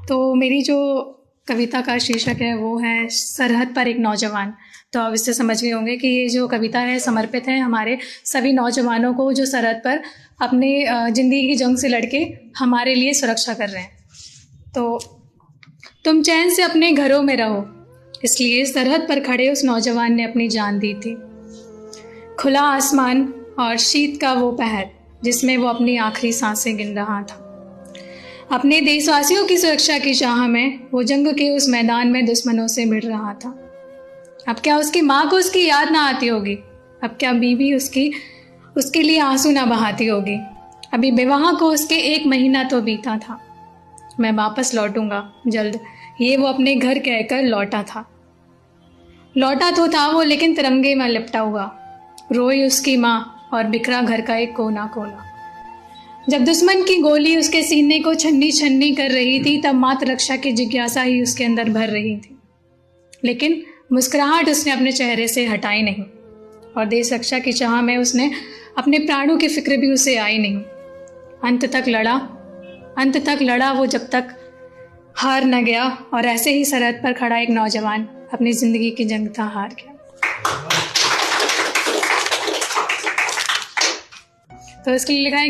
तो मेरी जो कविता का शीर्षक है वो है सरहद पर एक नौजवान। तो आप इससे समझ गए होंगे कि ये जो कविता है समर्पित है हमारे सभी नौजवानों को जो सरहद पर अपने ज़िंदगी की जंग से लड़के हमारे लिए सुरक्षा कर रहे हैं। तो तुम चैन से अपने घरों में रहो, इसलिए सरहद पर खड़े उस नौजवान ने अपनी जान दी थी। खुला आसमान और शीत का वो पहर जिसमें वो अपनी आखिरी सांसें गिन रहा था। अपने देशवासियों की सुरक्षा की चाह में वो जंग के उस मैदान में दुश्मनों से भिड़ रहा था। अब क्या उसकी माँ को उसकी याद ना आती होगी? अब क्या बीवी उसके लिए आंसू ना बहाती होगी? अभी विवाह को उसके 1 महीना तो बीता था। मैं वापस लौटूंगा जल्द, ये वो अपने घर कहकर लौटा तो था वो, लेकिन तिरंगे में लिपटा हुआ। रोई उसकी माँ और बिखरा घर का एक कोना कोना। जब दुश्मन की गोली उसके सीने को छन्नी छन्नी कर रही थी, तब मात्र रक्षा की जिज्ञासा ही उसके अंदर भर रही थी। लेकिन मुस्कुराहट उसने अपने चेहरे से हटाई नहीं, और देश रक्षा की चाह में उसने अपने प्राणों की फिक्र भी उसे आई नहीं। अंत तक लड़ा वो, जब तक हार न गया। और ऐसे ही सरहद पर खड़ा एक नौजवान अपनी ज़िंदगी की जंग था हार गया। तो इसके लिए लिखा है कि